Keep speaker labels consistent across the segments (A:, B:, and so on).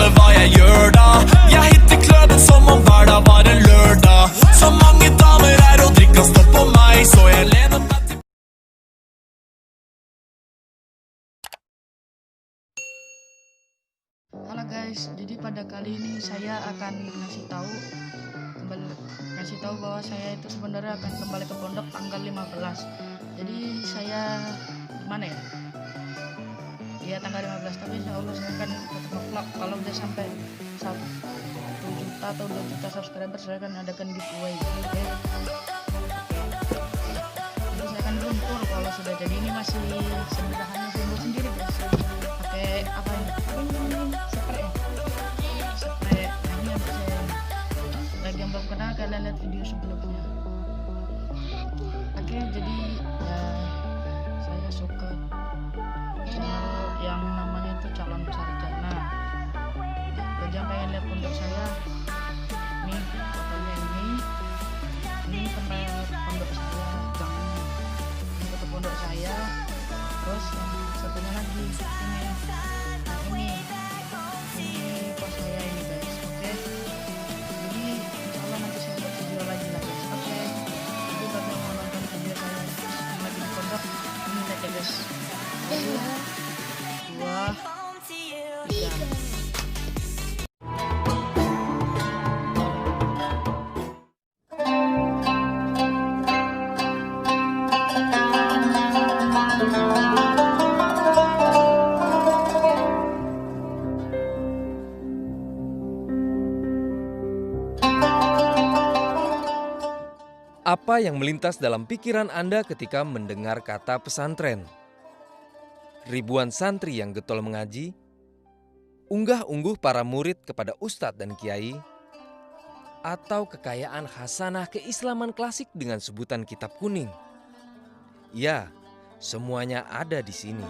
A: eller hva jeg gjør da. Jeg hitter klubben som om hverdag var en lørdag. Så mange damer her og drikka står på meg, så jeg lener meg til.
B: Halo guys, jadi pada kali ini saya akan kasih tahu bahwa saya itu sebenarnya akan kembali ke pondok tanggal 15. Jadi saya gimana ya? Ya tanggal 15, tapi insya Allah saya akan tetap vlog. Kalau udah sampai 1 juta atau 2 juta subscriber, saya akan adakan giveaway. Oke? Jadi saya akan lumpur kalau sudah jadi. Ini masih sederhana, saya buat sendiri guys. Pakai apa ini? Spray. Nah ini yang saya bagi yang belum kenal, kalian lihat video sebelumnya. Oke, jadi ya saya suka channel yang namanya itu Calon Sarjana. Bagi yang pengen lihat pondok saya, nih fotonya ini tempat pondok saya, gangnya. Ini foto pondok saya. Terus yang satunya lagi ini. Ini pos saya ini guys. Oke. Jadi insyaallah nanti saya buat video lagi lah guys. Oke. Jadi bagi yang mau nonton video saya yang lagi di pondok, ini lihat ya guys. 1, 2, 3.
C: Apa yang melintas dalam pikiran Anda ketika mendengar kata pesantren? Ribuan santri yang getol mengaji, unggah-ungguh para murid kepada ustadz dan kiai, atau kekayaan khasanah keislaman klasik dengan sebutan kitab kuning? Ya, semuanya ada di sini.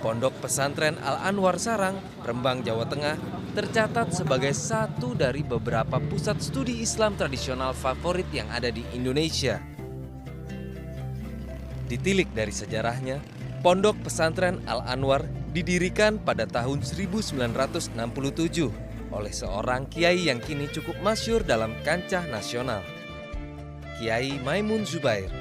C: Pondok Pesantren Al-Anwar Sarang, Rembang, Jawa Tengah, tercatat sebagai satu dari beberapa pusat studi Islam tradisional favorit yang ada di Indonesia. Ditilik dari sejarahnya, Pondok Pesantren Al-Anwar didirikan pada tahun 1967 oleh seorang kiai yang kini cukup masyhur dalam kancah nasional, Kiai Maimun Zubair.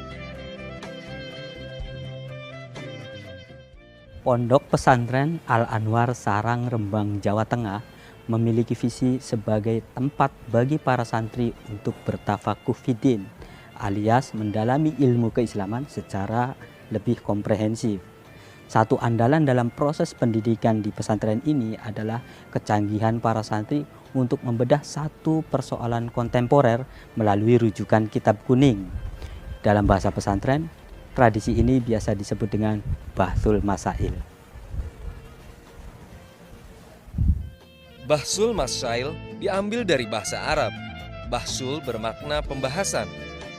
D: Pondok Pesantren Al-Anwar Sarang, Rembang, Jawa Tengah memiliki visi sebagai tempat bagi para santri untuk bertafakuh fiddin, alias mendalami ilmu keislaman secara lebih komprehensif. Satu andalan dalam proses pendidikan di pesantren ini adalah kecanggihan para santri untuk membedah satu persoalan kontemporer melalui rujukan kitab kuning. Dalam bahasa pesantren, tradisi ini biasa disebut dengan Bahsul Masail.
C: Bahsul Masail diambil dari bahasa Arab. Bahsul bermakna pembahasan,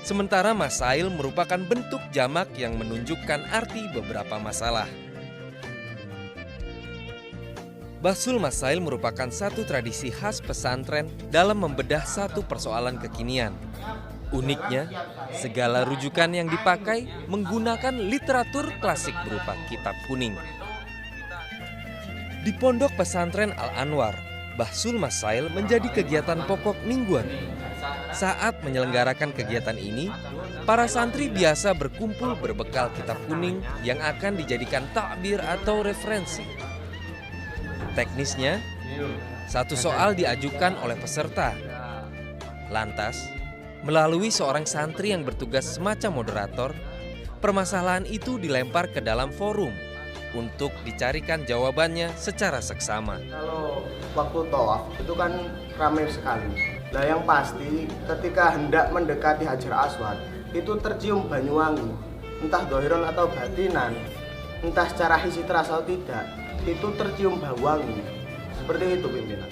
C: sementara Masail merupakan bentuk jamak yang menunjukkan arti beberapa masalah. Bahsul Masail merupakan satu tradisi khas pesantren dalam membedah satu persoalan kekinian. Uniknya, segala rujukan yang dipakai menggunakan literatur klasik berupa kitab kuning. Di Pondok Pesantren Al-Anwar, Bahsul Masail menjadi kegiatan pokok mingguan. Saat menyelenggarakan kegiatan ini, para santri biasa berkumpul berbekal kitab kuning yang akan dijadikan takbir atau referensi. Teknisnya, satu soal diajukan oleh peserta. Lantas, melalui seorang santri yang bertugas semacam moderator, permasalahan itu dilempar ke dalam forum untuk dicarikan jawabannya secara seksama.
E: Kalau waktu tawaf itu kan ramai sekali. Nah yang pasti ketika hendak mendekati Hajar Aswad itu tercium Banyuwangi, entah dohiron atau batinan, entah secara hisi terasa atau tidak, itu tercium bau wangi. Seperti itu pimpinan.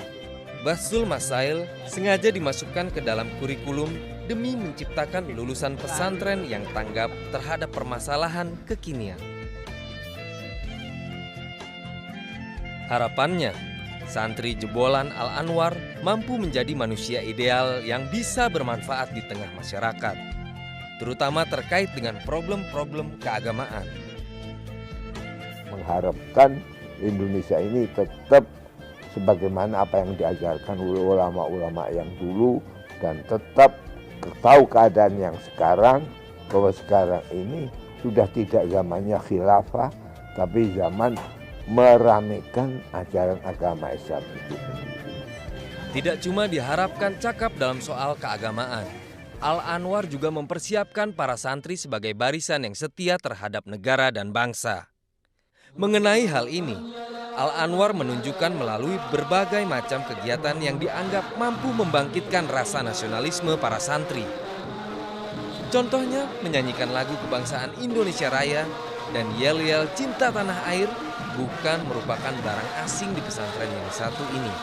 C: Bahsul Masail sengaja dimasukkan ke dalam kurikulum demi menciptakan lulusan pesantren yang tanggap terhadap permasalahan kekinian. Harapannya, santri jebolan Al-Anwar mampu menjadi manusia ideal yang bisa bermanfaat di tengah masyarakat, terutama terkait dengan problem-problem keagamaan.
F: mengharapkan Indonesia ini tetap sebagaimana apa yang diajarkan oleh ulama-ulama yang dulu, dan tetap tahu keadaan yang sekarang, bahwa sekarang ini sudah tidak zamannya khilafah, tapi zaman meramaikan ajaran agama Islam itu sendiri.
C: Tidak cuma diharapkan cakap dalam soal keagamaan, Al-Anwar juga mempersiapkan para santri sebagai barisan yang setia terhadap negara dan bangsa. Mengenai hal ini, Al-Anwar menunjukkan melalui berbagai macam kegiatan yang dianggap mampu membangkitkan rasa nasionalisme para santri. Contohnya menyanyikan lagu kebangsaan Indonesia Raya dan yel-yel cinta tanah air bukan merupakan barang asing di pesantren yang satu ini.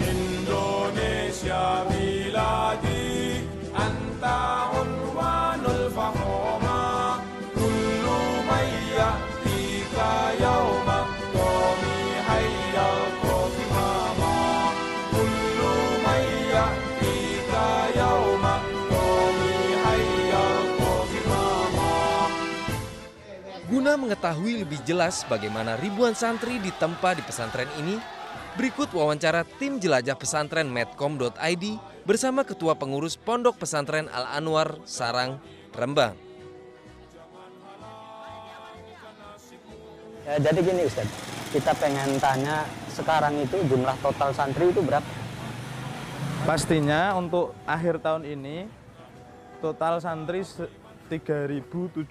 A: Indonesia biladi anta unwanul fahoma kullu may ya'tika yawma qawmi hayyal qawmama kullu may ya'tika yawma qawmi hayyal qawmama.
C: Guna mengetahui lebih jelas bagaimana ribuan santri ditempa di pesantren ini, berikut wawancara tim jelajah pesantren medcom.id bersama Ketua Pengurus Pondok Pesantren Al-Anwar Sarang, Rembang.
D: Ya, jadi gini Ustaz, kita pengen tanya sekarang itu jumlah total santri itu berapa?
G: Pastinya untuk akhir tahun ini total santri 3.750.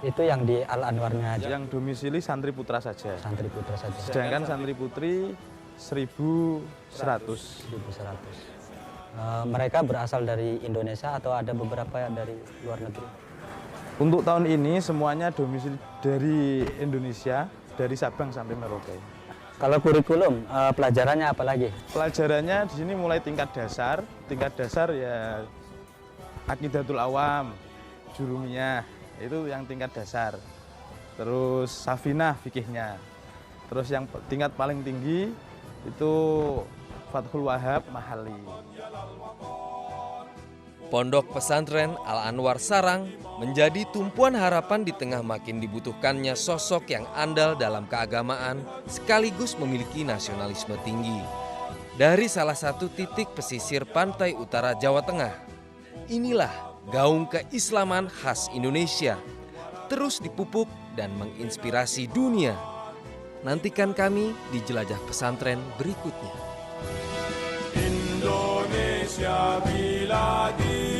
D: Itu yang di Al-Anwarnya aja.
G: Yang domisili santri putra saja.
D: Santri putra saja.
G: Sedangkan santri putri 1.100.
D: 1.100. Mereka berasal dari Indonesia atau ada beberapa dari luar negeri?
G: Untuk tahun ini semuanya domisili dari Indonesia, dari Sabang sampai Merauke.
D: Kalau kurikulum, pelajarannya apa lagi?
G: Pelajarannya di sini mulai tingkat dasar. Tingkat dasar ya Aqidatul Awam, Jurumiyah, itu yang tingkat dasar. Terus Safinah fikihnya. Terus yang tingkat paling tinggi itu Fathul Wahab Mahali.
C: Pondok Pesantren Al-Anwar Sarang menjadi tumpuan harapan di tengah makin dibutuhkannya sosok yang andal dalam keagamaan sekaligus memiliki nasionalisme tinggi. Dari salah satu titik pesisir pantai utara Jawa Tengah, inilah gaung keislaman khas Indonesia, terus dipupuk dan menginspirasi dunia. Nantikan kami di jelajah pesantren berikutnya.
A: Indonesia biladi